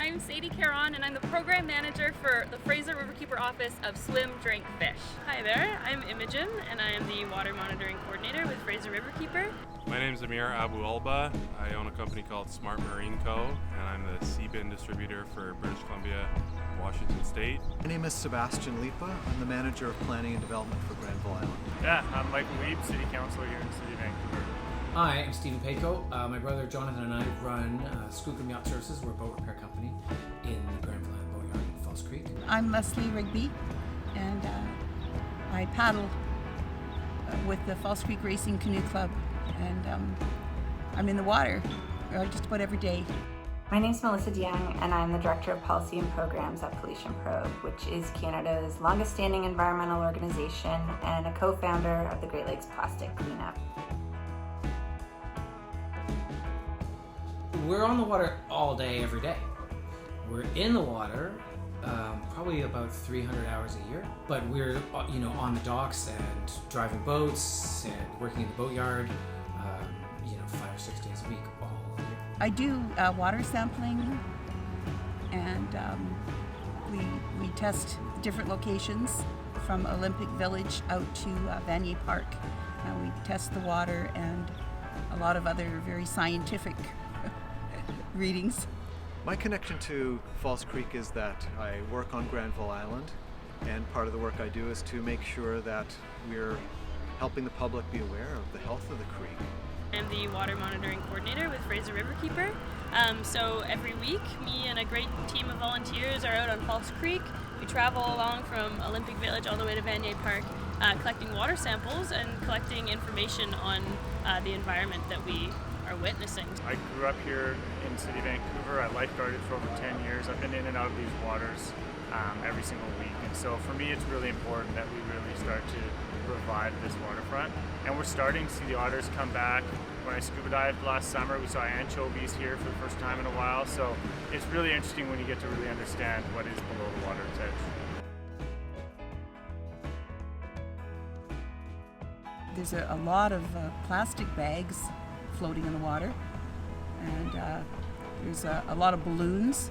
I'm Sadie Caron, and I'm the program manager for the Fraser Riverkeeper office of Swim, Drink, Fish. Hi there, I'm Imogen, and I am the water monitoring coordinator with Fraser Riverkeeper. My name is Amir Abu Alba. I own a company called Smart Marine Co., and I'm the Seabin distributor for British Columbia, Washington State. My name is Sebastian Lipa. I'm the manager of planning and development for Granville Island. Yeah, I'm Michael Weeb, City Councilor here in the City of Vancouver. Hi, I'm Stephen Payco. My brother Jonathan and I run Skookum Yacht Services. We're a boat repair company in the Granville Island Boatyard in False Creek. I'm Leslie Rigby, and I paddle with the False Creek Racing Canoe Club, and I'm in the water just about every day. My name is Melissa DeYoung, and I'm the Director of Policy and Programs at Pollution Probe, which is Canada's longest-standing environmental organization and a co-founder of the Great Lakes Plastic Cleanup. We're on the water all day, every day. We're in the water probably about 300 hours a year, but we're on the docks and driving boats and working in the boatyard 5 or 6 days a week all year. I do water sampling, and we test different locations from Olympic Village out to Vanier Park. We test the water and a lot of other very scientific readings. My connection to False Creek is that I work on Granville Island, and part of the work I do is to make sure that we're helping the public be aware of the health of the creek. I'm the water monitoring coordinator with Fraser Riverkeeper. So every week, me and a great team of volunteers are out on False Creek. We travel along from Olympic Village all the way to Vanier Park, collecting water samples and collecting information on the environment that we are witnessing. I grew up here in the City of Vancouver. I lifeguarded for over 10 years. I've been in and out of these waters every single week. And so for me, it's really important that we really start to revive this waterfront. And we're starting to see the otters come back. When I scuba dived last summer, we saw anchovies here for the first time in a while. So it's really interesting when you get to really understand what is below the water's edge. There's a lot of plastic bags floating in the water, and there's a lot of balloons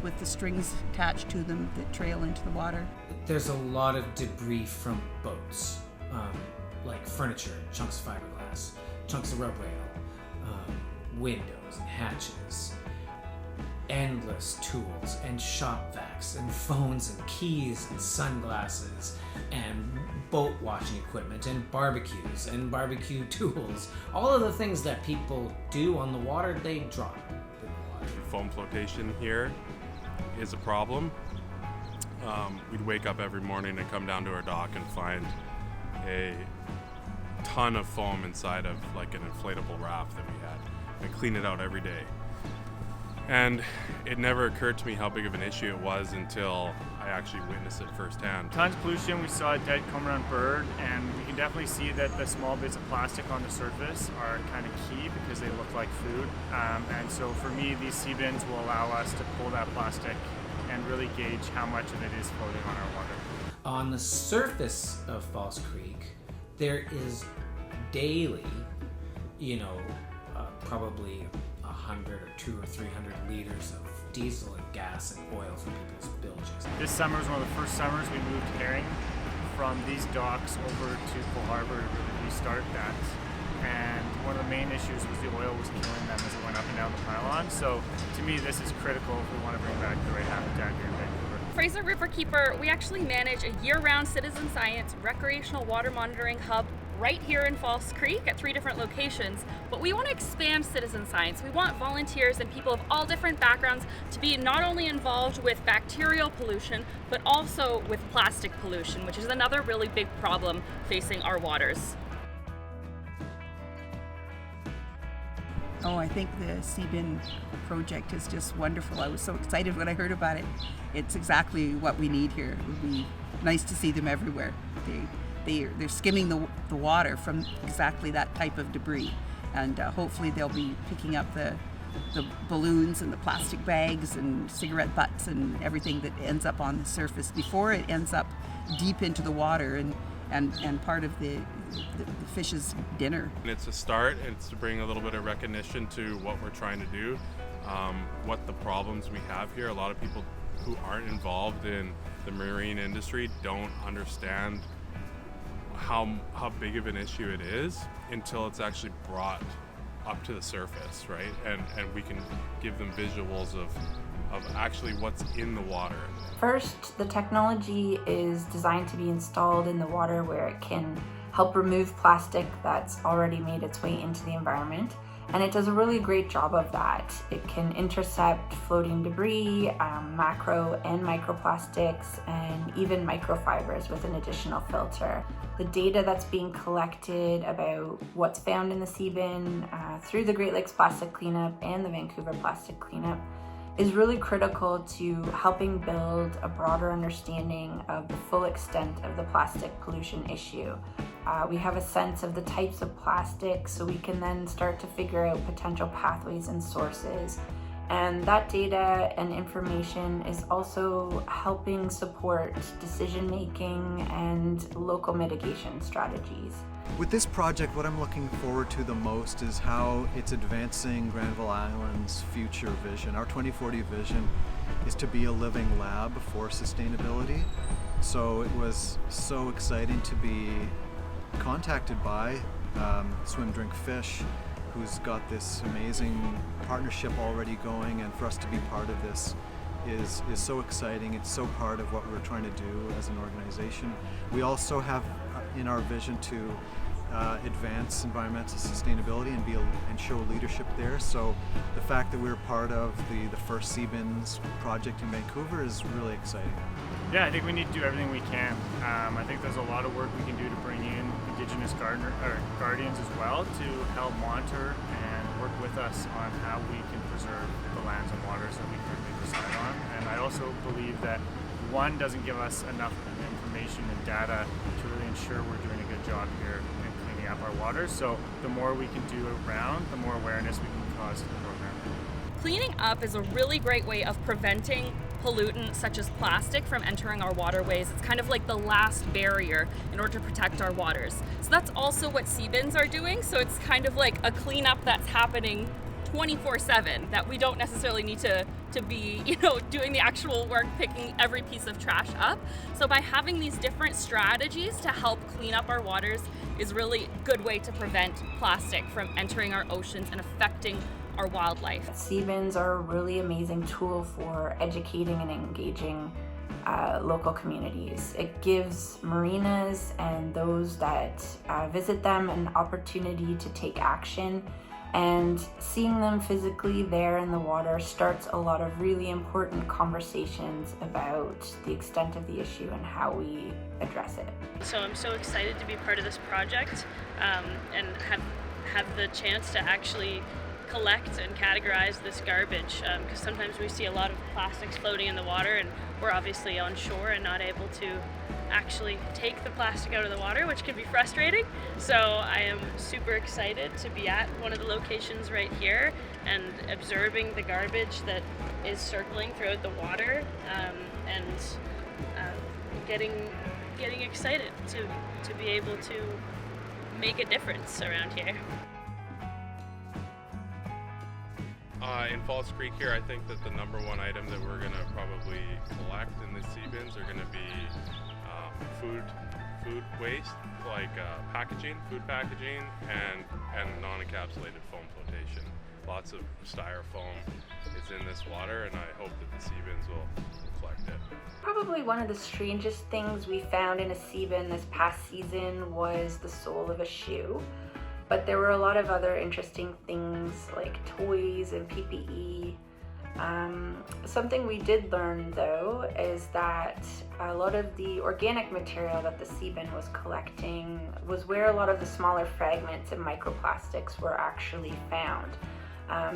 with the strings attached to them that trail into the water. There's a lot of debris from boats, like furniture, chunks of fiberglass, chunks of rub rail, windows and hatches, endless tools and shop vacs and phones and keys and sunglasses and boat washing equipment and barbecues and barbecue tools. All of the things that people do on the water, they drop in the water. Foam flotation here is a problem. We'd wake up every morning and come down to our dock and find a ton of foam inside of like an inflatable raft that we had, and clean it out every day. And it never occurred to me how big of an issue it was until I actually witnessed it firsthand. Tons of pollution. We saw a dead cormorant bird, and we can definitely see that the small bits of plastic on the surface are kind of key because they look like food. And so for me, these Seabins will allow us to pull that plastic and really gauge how much of it is floating on our water. On the surface of False Creek, there is daily, probably 100 or 200 or 300 liters of diesel and gas and oil from people's bilges. This summer was one of the first summers we moved herring from these docks over to Coal Harbour to really restart that. And one of the main issues was the oil was killing them as it went up and down the pylon. So to me, this is critical if we want to bring back the right habitat here in Vancouver. Fraser Riverkeeper, we actually manage a year-round citizen science recreational water monitoring hub right here in False Creek at 3 different locations, but we want to expand citizen science. We want volunteers and people of all different backgrounds to be not only involved with bacterial pollution, but also with plastic pollution, which is another really big problem facing our waters. Oh, I think the Seabin project is just wonderful. I was so excited when I heard about it. It's exactly what we need here. It would be nice to see them everywhere. They're skimming the water from exactly that type of debris, and hopefully they'll be picking up the balloons and the plastic bags and cigarette butts and everything that ends up on the surface before it ends up deep into the water and part of the fish's dinner. And it's a start. It's to bring a little bit of recognition to what we're trying to do. what the problems we have here. A lot of people who aren't involved in the marine industry don't understand how big of an issue it is until it's actually brought up to the surface, right? And we can give them visuals of actually what's in the water. First, the technology is designed to be installed in the water where it can help remove plastic that's already made its way into the environment. And it does a really great job of that. It can intercept floating debris, macro and microplastics, and even microfibers with an additional filter. The data that's being collected about what's found in the Seabin through the Great Lakes Plastic Cleanup and the Vancouver Plastic Cleanup is really critical to helping build a broader understanding of the full extent of the plastic pollution issue. We have a sense of the types of plastic, so we can then start to figure out potential pathways and sources. And that data and information is also helping support decision making and local mitigation strategies. With this project, what I'm looking forward to the most is how it's advancing Granville Island's future vision. Our 2040 vision is to be a living lab for sustainability. So it was so exciting to be contacted by Swim Drink Fish, who's got this amazing partnership already going, and for us to be part of this is so exciting. It's so part of what we're trying to do as an organization. We also have in our vision to advance environmental sustainability and show leadership there. So the fact that we're part of the first Seabins project in Vancouver is really exciting. Yeah, I think we need to do everything we can. I think there's a lot of work we can do to bring in Indigenous guardians as well to help monitor and work with us on how we can preserve the lands and waters that we currently reside on. And I also believe that one doesn't give us enough information and data to really ensure we're doing a good job here in cleaning up our waters. So the more we can do around, the more awareness we can cause to the program. Cleaning up is a really great way of preventing pollutants such as plastic from entering our waterways. It's kind of like the last barrier in order to protect our waters. So that's also what Seabins are doing. So it's kind of like a cleanup that's happening 24/7, that we don't necessarily need to be, doing the actual work, picking every piece of trash up. So by having these different strategies to help clean up our waters is really a good way to prevent plastic from entering our oceans and affecting our wildlife. Seabins are a really amazing tool for educating and engaging local communities. It gives marinas and those that visit them an opportunity to take action, and seeing them physically there in the water starts a lot of really important conversations about the extent of the issue and how we address it. So I'm so excited to be part of this project and have the chance to actually collect and categorize this garbage, because sometimes we see a lot of plastics floating in the water and we're obviously on shore and not able to actually take the plastic out of the water, which can be frustrating. So I am super excited to be at one of the locations right here and observing the garbage that is circling throughout the water, and getting excited to be able to make a difference around here. In Falls Creek here, I think that the number one item that we're going to probably collect in the Seabins are going to be food waste, like food packaging, and non-encapsulated foam flotation. Lots of styrofoam is in this water, and I hope that the Seabins will collect it. Probably one of the strangest things we found in a Seabin this past season was the sole of a shoe. But there were a lot of other interesting things like toys and PPE. Something we did learn though is that a lot of the organic material that the Seabin was collecting was where a lot of the smaller fragments and microplastics were actually found.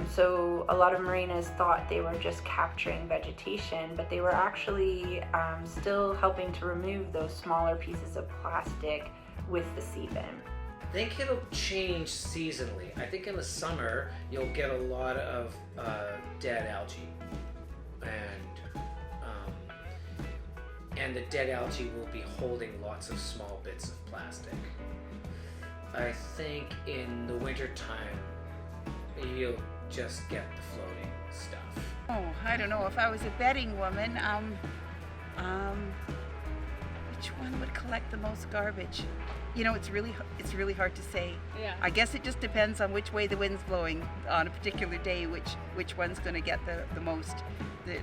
So a lot of marinas thought they were just capturing vegetation, but they were actually still helping to remove those smaller pieces of plastic with the Seabin. I think it'll change seasonally. I think in the summer you'll get a lot of dead algae, and the dead algae will be holding lots of small bits of plastic. I think in the winter time you'll just get the floating. stuff? Oh, I don't know. If I was a betting woman, which one would collect the most garbage? You know, it's really hard to say. Yeah. I guess it just depends on which way the wind's blowing on a particular day, which one's going to get the most.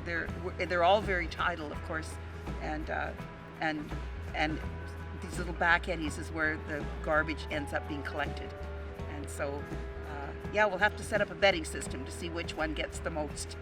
They're all very tidal, of course, and these little back eddies is where the garbage ends up being collected, and so yeah, we'll have to set up a betting system to see which one gets the most.